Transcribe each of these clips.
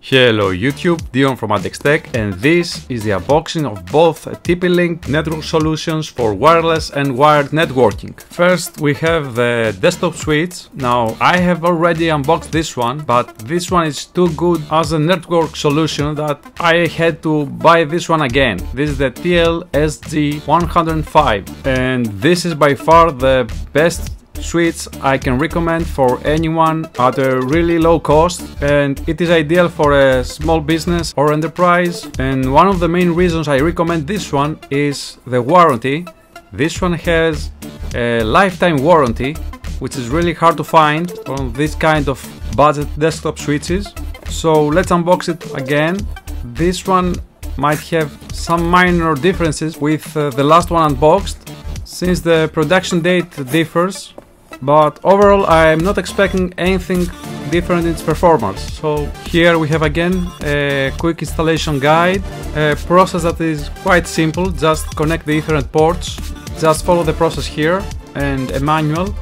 Hello YouTube, Dion from MDIX Tech, and this is the unboxing of both TP-Link network solutions for wireless and wired networking. First we have the desktop switch. Now I have already unboxed this one, but this one is too good as a network solution that I had to buy this one again. This is the TL-SG105, and this is by far the best switch I can recommend for anyone at a really low cost, and it is ideal for a small business or enterprise. And one of the main reasons I recommend this one is the warranty. This one has a lifetime warranty, which is really hard to find on this kind of budget desktop switches. So let's unbox it again. This one might have some minor differences with the last one unboxed, since the production date differs. But overall I am not expecting anything different in its performance. So here we have again a quick installation guide, a process that is quite simple. Just connect the Ethernet ports, just follow the process here, and a manual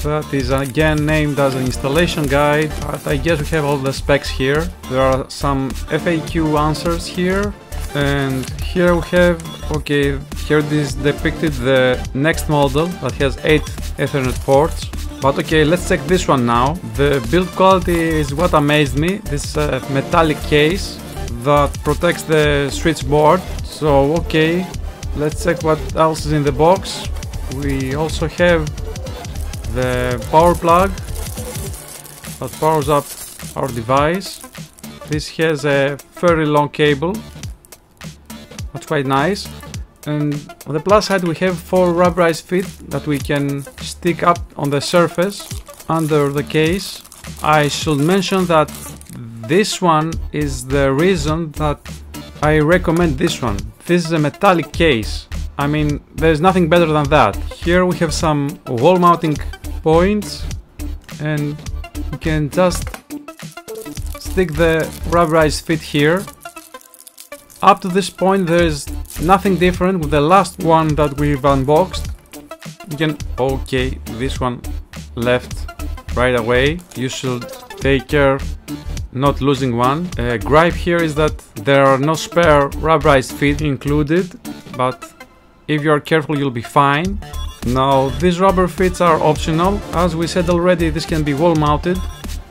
that is again named as an installation guide. But I guess we have all the specs here. There are some FAQ answers here, and here we have, okay, here it is depicted the next model that has 8 Ethernet ports. But okay, let's check this one now. The build quality is what amazed me. This metallic case that protects the switchboard. So okay, let's check what else is in the box. We also have the power plug that powers up our device. This has a very long cable. That's quite nice. And on the plus side we have 4 rubberized feet that we can stick up on the surface under the case. I should mention that this one is the reason that I recommend this one. This is a metallic case. I mean, there's nothing better than that. Here we have some wall mounting points, and you can just stick the rubberized feet here. Up to this point there is nothing different with the last one that we've unboxed. You can, okay, this one left right away. You should take care not losing one. Gripe here is that there are no spare rubberized feet included, but if you are careful you'll be fine. Now these rubber feet are optional. As we said already, this can be wall mounted.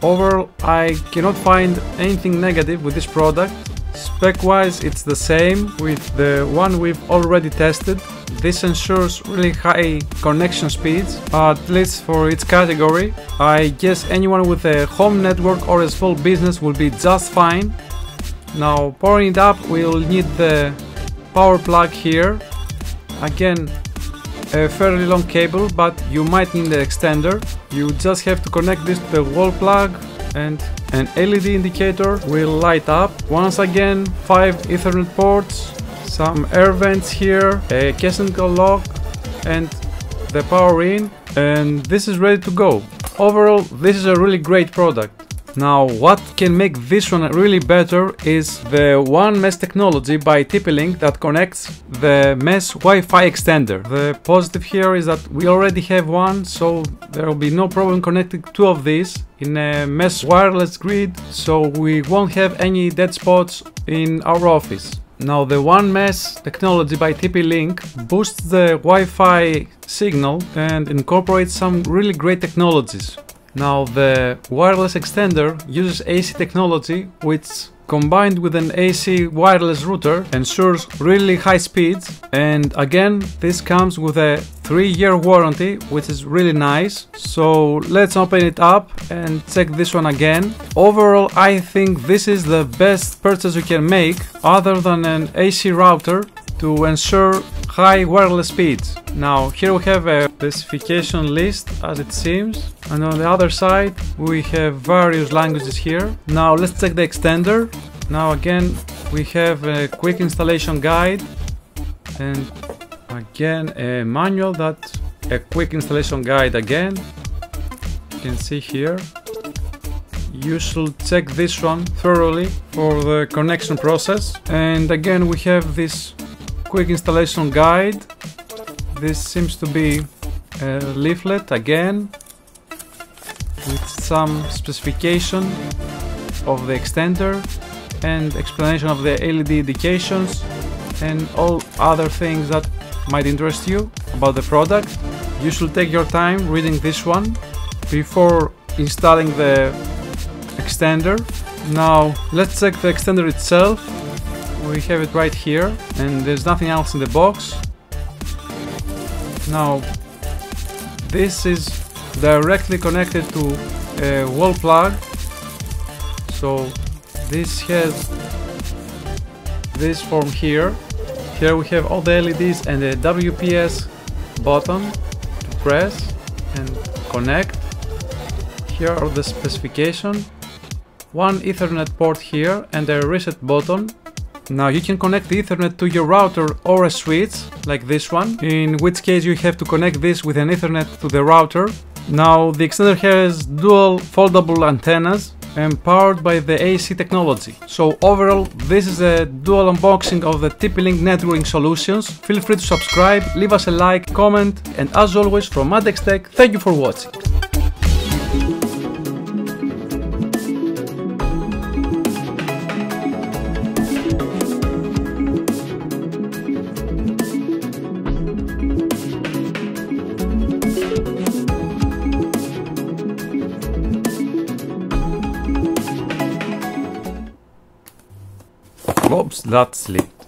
Overall I cannot find anything negative with this product. Spec wise it's the same with the one we've already tested. This ensures really high connection speeds, at least for its category. I guess anyone with a home network or a small business will be just fine. Now powering it up we'll need the power plug here. Again, a fairly long cable, but you might need the extender. You just have to connect this to the wall plug, and an LED indicator will light up. Once again, 5 Ethernet ports, some air vents here, a mechanical lock, and the power in, and this is ready to go. Overall, this is a really great product. Now, what can make this one really better is the One Mesh technology by TP-Link that connects the mesh Wi-Fi extender. The positive here is that we already have one, so there will be no problem connecting 2 of these in a mesh wireless grid, so we won't have any dead spots in our office. Now the One Mesh technology by TP-Link boosts the Wi-Fi signal and incorporates some really great technologies. Now the wireless extender uses AC technology, which combined with an AC wireless router ensures really high speeds, and again this comes with a 3-year warranty, which is really nice. So let's open it up and check this one again. Overall I think this is the best purchase you can make other than an AC router to ensure high wireless speeds. Now here we have a specification list as it seems, and on the other side we have various languages here. Now let's check the extender. Now again we have a quick installation guide, and again a manual, that a quick installation guide again. You can see here. You should check this one thoroughly for the connection process. And again we have this quick installation guide. This seems to be a leaflet again with some specification of the extender. and explanation of the LED indications and all other things that might interest you about the product. You should take your time reading this one before installing the extender. Now let's check the extender itself. We have it right here and there's nothing else in the box. Now this is directly connected to a wall plug, so this has this form here. Here we have all the LEDs and the WPS button to press and connect. Here are the specifications. One Ethernet port here and a reset button. Now you can connect the Ethernet to your router or a switch like this one, in which case you have to connect this with an Ethernet to the router. Now the extender has dual foldable antennas and powered by the AC technology. So overall, this is a dual unboxing of the TP-Link networking solutions. Feel free to subscribe, leave us a like, comment, and as always from MAD Tech, thank you for watching. Oops, that's sleep.